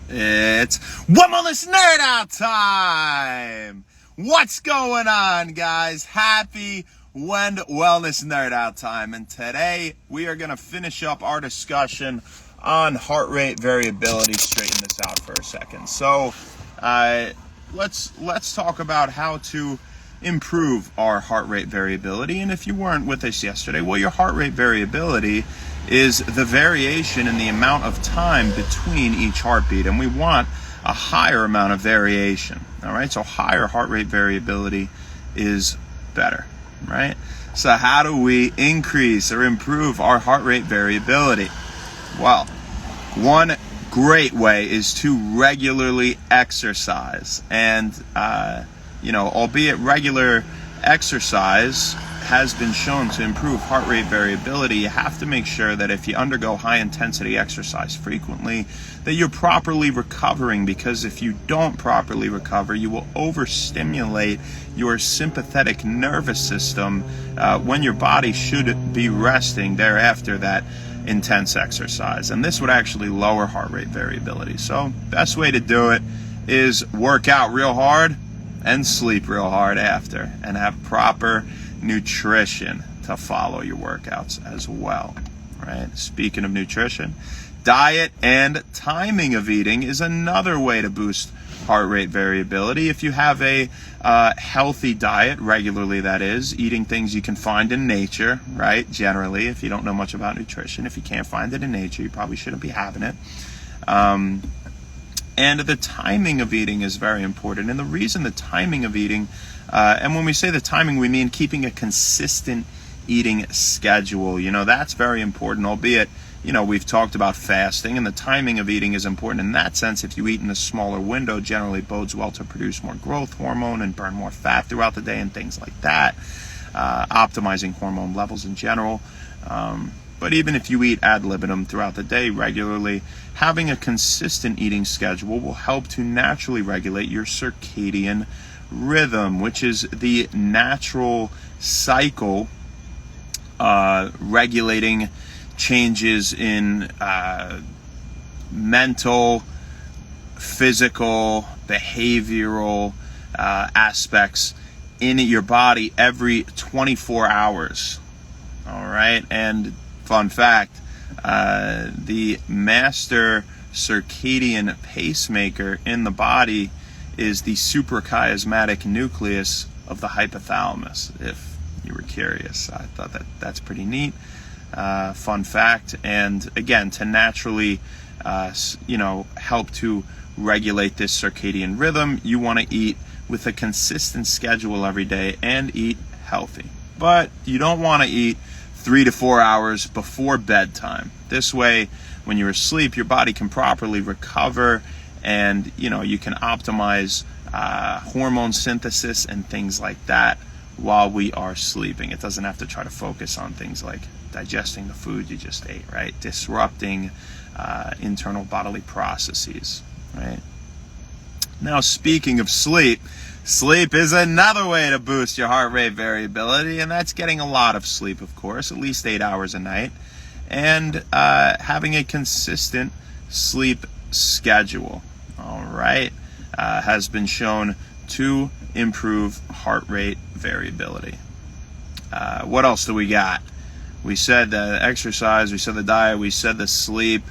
It's Wellness Nerd Out time! What's going on, guys? Happy Wellness Nerd Out time. And today we are going to finish up our discussion on heart rate variability. Straighten this out for a second. So let's talk about how to improve our heart rate variability. And if you weren't with us yesterday, well, your heart rate variability is the variation in the amount of time between each heartbeat, and we want a higher amount of variation. All right, so higher heart rate variability is better, right? So how do we increase or improve our heart rate variability? Well, one great way is to regularly exercise, and albeit regular exercise has been shown to improve heart rate variability, you have to make sure that if you undergo high intensity exercise frequently, that you're properly recovering, because if you don't properly recover, you will overstimulate your sympathetic nervous system when your body should be resting thereafter that intense exercise. And this would actually lower heart rate variability. So best way to do it is work out real hard and sleep real hard after, and have proper nutrition to follow your workouts as well, right? Speaking of nutrition, diet and timing of eating is another way to boost heart rate variability. If you have a healthy diet regularly, that is, eating things you can find in nature, right? Generally, if you don't know much about nutrition, if you can't find it in nature, you probably shouldn't be having it. And the timing of eating is very important. And the reason the timing of eating, and when we say the timing, we mean keeping a consistent eating schedule. That's very important, albeit, we've talked about fasting, and the timing of eating is important in that sense. If you eat in a smaller window, generally bodes well to produce more growth hormone and burn more fat throughout the day and things like that, optimizing hormone levels in general. But even if you eat ad libitum throughout the day regularly, having a consistent eating schedule will help to naturally regulate your circadian rhythm, which is the natural cycle regulating changes in mental, physical, behavioral aspects in your body every 24 hours. All right, and fun fact, the master circadian pacemaker in the body is the suprachiasmatic nucleus of the hypothalamus, if you were curious. I thought that's pretty neat. Fun fact. And again, to naturally help to regulate this circadian rhythm, you want to eat with a consistent schedule every day and eat healthy. But you don't want to eat 3 to 4 hours before bedtime. This way, when you're asleep, your body can properly recover, and you can optimize hormone synthesis and things like that while we are sleeping. It doesn't have to try to focus on things like digesting the food you just ate, right? Disrupting internal bodily processes, right? Now, speaking of sleep, sleep is another way to boost your heart rate variability, and that's getting a lot of sleep, of course, at least 8 hours a night, and having a consistent sleep schedule, all right, has been shown to improve heart rate variability. What else do we got? We said the exercise, we said the diet, we said the sleep.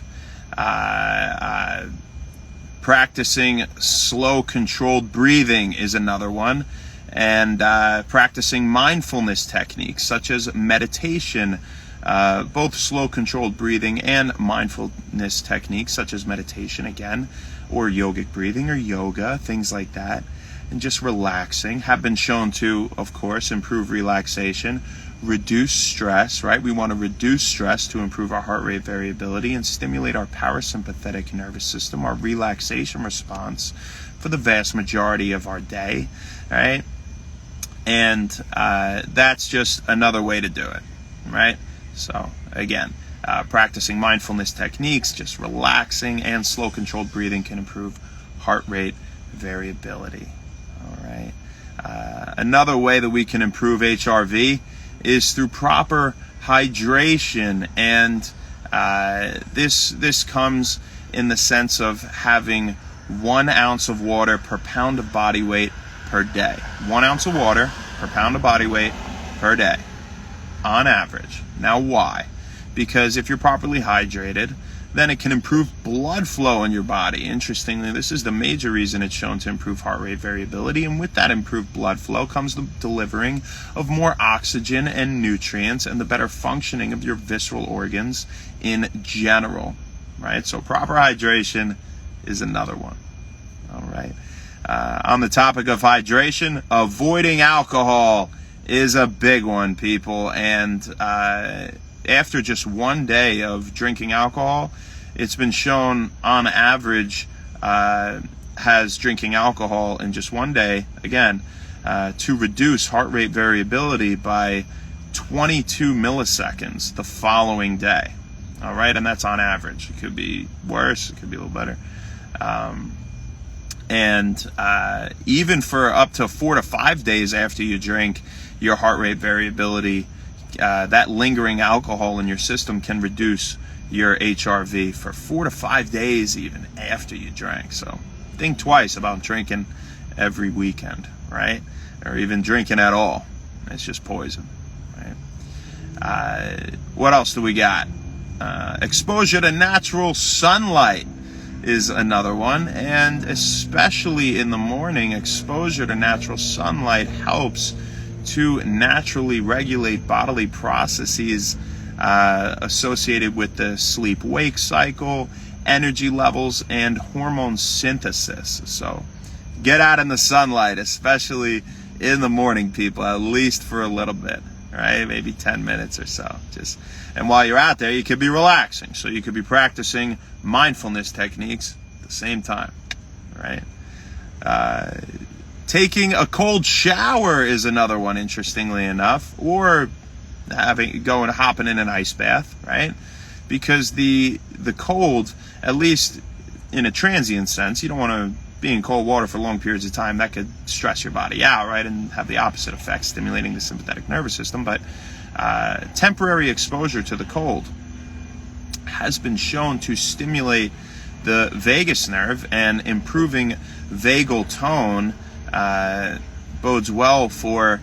Practicing slow, controlled breathing is another one, and practicing mindfulness techniques such as meditation, both slow, controlled breathing and mindfulness techniques such as meditation again, or yogic breathing or yoga, things like that, and just relaxing have been shown to, of course, improve relaxation, reduce stress, right? We want to reduce stress to improve our heart rate variability and stimulate our parasympathetic nervous system, our relaxation response for the vast majority of our day, right? And that's just another way to do it, right? So again, practicing mindfulness techniques, just relaxing and slow controlled breathing can improve heart rate variability, all right? Another way that we can improve HRV is through proper hydration, and this comes in the sense of having 1 ounce of water per pound of body weight per day. 1 ounce of water per pound of body weight per day, on average. Now why? Because if you're properly hydrated, then it can improve blood flow in your body. Interestingly, this is the major reason it's shown to improve heart rate variability, and with that improved blood flow comes the delivering of more oxygen and nutrients and the better functioning of your visceral organs in general, right? So proper hydration is another one, all right? On the topic of hydration, avoiding alcohol is a big one, people, and after just 1 day of drinking alcohol, it's been shown on average has drinking alcohol in just 1 day, again, to reduce heart rate variability by 22 milliseconds the following day. All right, and that's on average. It could be worse, it could be a little better. Even for up to 4 to 5 days after you drink, your heart rate variability, that lingering alcohol in your system can reduce your HRV for 4 to 5 days even after you drank. So think twice about drinking every weekend, right? Or even drinking at all. It's just poison, right? What else do we got? Exposure to natural sunlight is another one, and especially in the morning, exposure to natural sunlight helps to naturally regulate bodily processes associated with the sleep-wake cycle, energy levels, and hormone synthesis. So get out in the sunlight, especially in the morning, people, at least for a little bit, right? Maybe 10 minutes or so. And while you're out there, you could be relaxing. So you could be practicing mindfulness techniques at the same time, right? Taking a cold shower is another one, interestingly enough, or hopping in an ice bath, right? Because the cold, at least in a transient sense, you don't want to be in cold water for long periods of time. That could stress your body out, right, and have the opposite effect, stimulating the sympathetic nervous system. But temporary exposure to the cold has been shown to stimulate the vagus nerve, and improving vagal tone bodes well for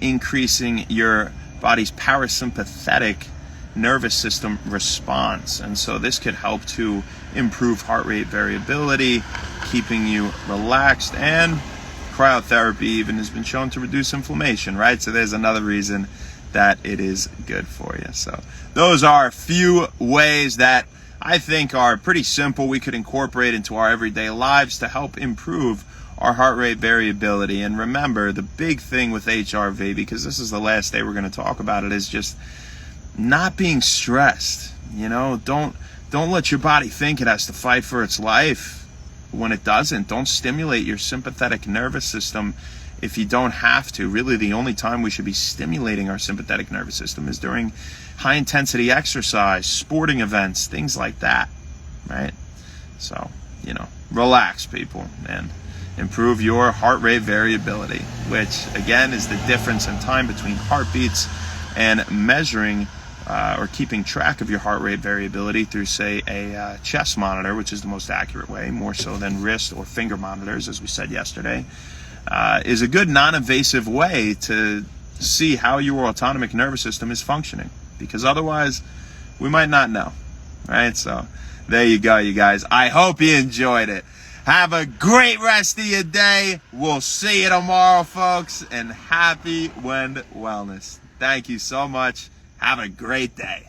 increasing your body's parasympathetic nervous system response. And so this could help to improve heart rate variability, keeping you relaxed, and cryotherapy even has been shown to reduce inflammation, right? So there's another reason that it is good for you. So those are a few ways that I think are pretty simple we could incorporate into our everyday lives to help improve our heart rate variability. And remember, the big thing with HRV, because this is the last day we're going to talk about it, is just not being stressed. You know, don't let your body think it has to fight for its life when it doesn't. Don't stimulate your sympathetic nervous system if you don't have to. Really, the only time we should be stimulating our sympathetic nervous system is during high intensity exercise, sporting events, things like that, right? So, relax, people, and improve your heart rate variability, which again is the difference in time between heartbeats, and measuring or keeping track of your heart rate variability through, say, a chest monitor, which is the most accurate way, more so than wrist or finger monitors, as we said yesterday, is a good non-invasive way to see how your autonomic nervous system is functioning, because otherwise we might not know, right? So there you go, you guys. I hope you enjoyed it. Have a great rest of your day. We'll see you tomorrow, folks, and happy Wind Wellness. Thank you so much. Have a great day.